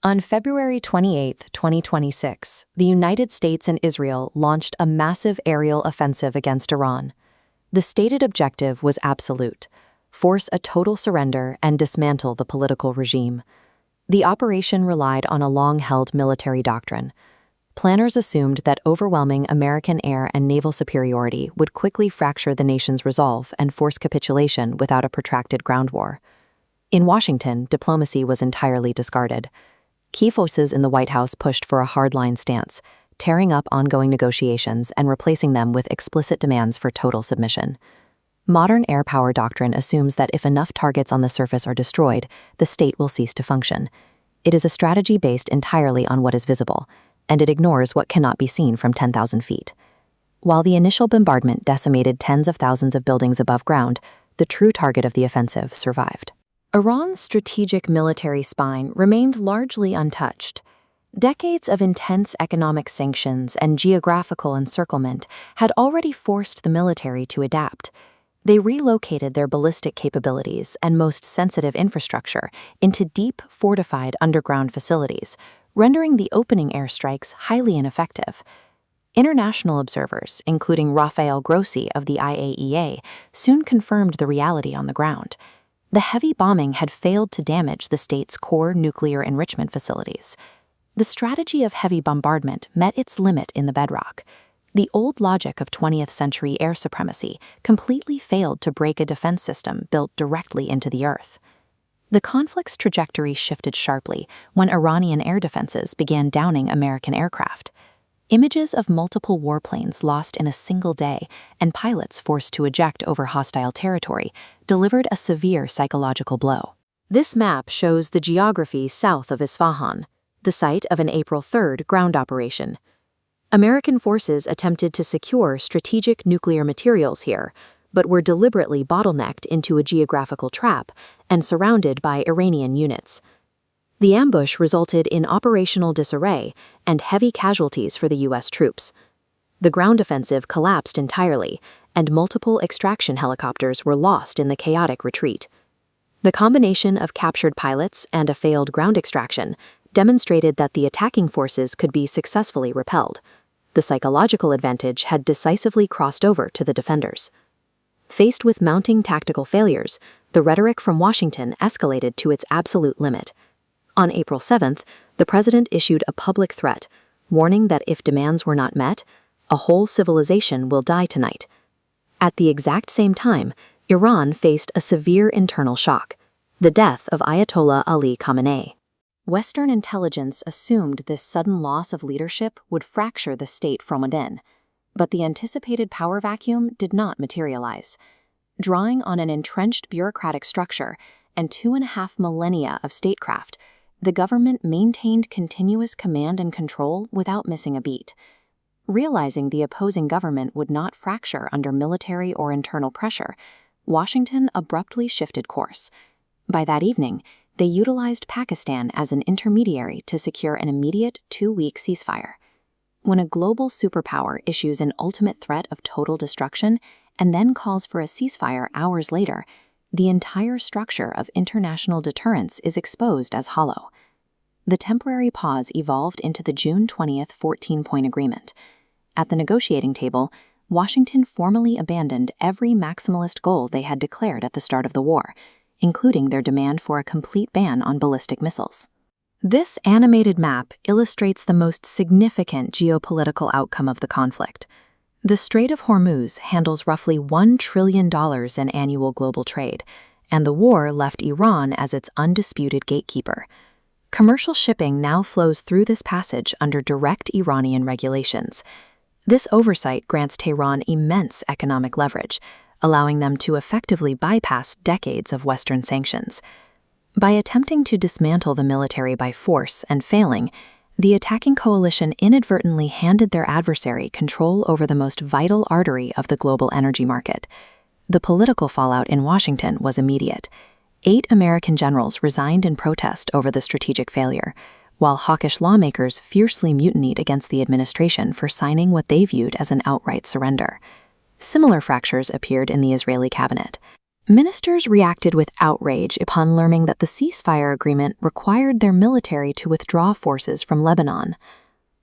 On February 28, 2026, the United States and Israel launched a massive aerial offensive against Iran. The stated objective was absolute: force a total surrender and dismantle the political regime. The operation relied on a long-held military doctrine. Planners assumed that overwhelming American air and naval superiority would quickly fracture the nation's resolve and force capitulation without a protracted ground war. In Washington, diplomacy was entirely discarded. Key forces in the White House pushed for a hardline stance, tearing up ongoing negotiations and replacing them with explicit demands for total submission. Modern air power doctrine assumes that if enough targets on the surface are destroyed, the state will cease to function. It is a strategy based entirely on what is visible, and it ignores what cannot be seen from 10,000 feet. While the initial bombardment decimated tens of thousands of buildings above ground, the true target of the offensive survived. Iran's strategic military spine remained largely untouched. Decades of intense economic sanctions and geographical encirclement had already forced the military to adapt. They relocated their ballistic capabilities and most sensitive infrastructure into deep, fortified underground facilities, rendering the opening airstrikes highly ineffective. International observers, including Rafael Grossi of the IAEA, soon confirmed the reality on the ground. The heavy bombing had failed to damage the state's core nuclear enrichment facilities. The strategy of heavy bombardment met its limit in the bedrock. The old logic of 20th century air supremacy completely failed to break a defense system built directly into the earth. The conflict's trajectory shifted sharply when Iranian air defenses began downing American aircraft. Images of multiple warplanes lost in a single day and pilots forced to eject over hostile territory delivered a severe psychological blow. This map shows the geography south of Isfahan, the site of an April 3rd ground operation. American forces attempted to secure strategic nuclear materials here, but were deliberately bottlenecked into a geographical trap and surrounded by Iranian units. The ambush resulted in operational disarray and heavy casualties for the U.S. troops. The ground offensive collapsed entirely, and multiple extraction helicopters were lost in the chaotic retreat. The combination of captured pilots and a failed ground extraction demonstrated that the attacking forces could be successfully repelled. The psychological advantage had decisively crossed over to the defenders. Faced with mounting tactical failures, the rhetoric from Washington escalated to its absolute limit. On April 7th, the president issued a public threat, warning that if demands were not met, a whole civilization will die tonight. At the exact same time, Iran faced a severe internal shock: the death of Ayatollah Ali Khamenei. Western intelligence assumed this sudden loss of leadership would fracture the state from within, but the anticipated power vacuum did not materialize. Drawing on an entrenched bureaucratic structure and 2.5 millennia of statecraft, the government maintained continuous command and control without missing a beat. Realizing the opposing government would not fracture under military or internal pressure, Washington abruptly shifted course. By that evening, they utilized Pakistan as an intermediary to secure an immediate 2-week ceasefire. When a global superpower issues an ultimate threat of total destruction and then calls for a ceasefire hours later, the entire structure of international deterrence is exposed as hollow. The temporary pause evolved into the June 20th 14-point agreement. At the negotiating table, Washington formally abandoned every maximalist goal they had declared at the start of the war, including their demand for a complete ban on ballistic missiles. This animated map illustrates the most significant geopolitical outcome of the conflict. The Strait of Hormuz handles roughly $1 trillion in annual global trade, and the war left Iran as its undisputed gatekeeper. Commercial shipping now flows through this passage under direct Iranian regulations. This oversight grants Tehran immense economic leverage, allowing them to effectively bypass decades of Western sanctions. By attempting to dismantle the military by force and failing, the attacking coalition inadvertently handed their adversary control over the most vital artery of the global energy market. The political fallout in Washington was immediate. 8 American generals resigned in protest over the strategic failure, while hawkish lawmakers fiercely mutinied against the administration for signing what they viewed as an outright surrender. Similar fractures appeared in the Israeli cabinet. Ministers reacted with outrage upon learning that the ceasefire agreement required their military to withdraw forces from Lebanon.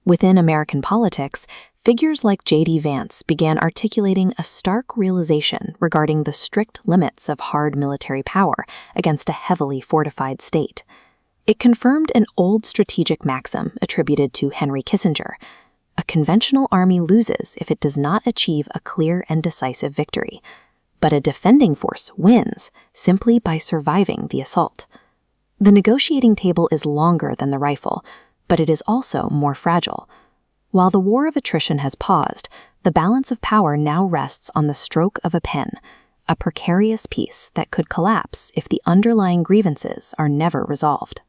Within American politics, figures like J.D. Vance began articulating a stark realization regarding the strict limits of hard military power against a heavily fortified state. It confirmed an old strategic maxim attributed to Henry Kissinger: a conventional army loses if it does not achieve a clear and decisive victory, but a defending force wins simply by surviving the assault. The negotiating table is longer than the rifle, but it is also more fragile. While the war of attrition has paused, the balance of power now rests on the stroke of a pen, a precarious peace that could collapse if the underlying grievances are never resolved.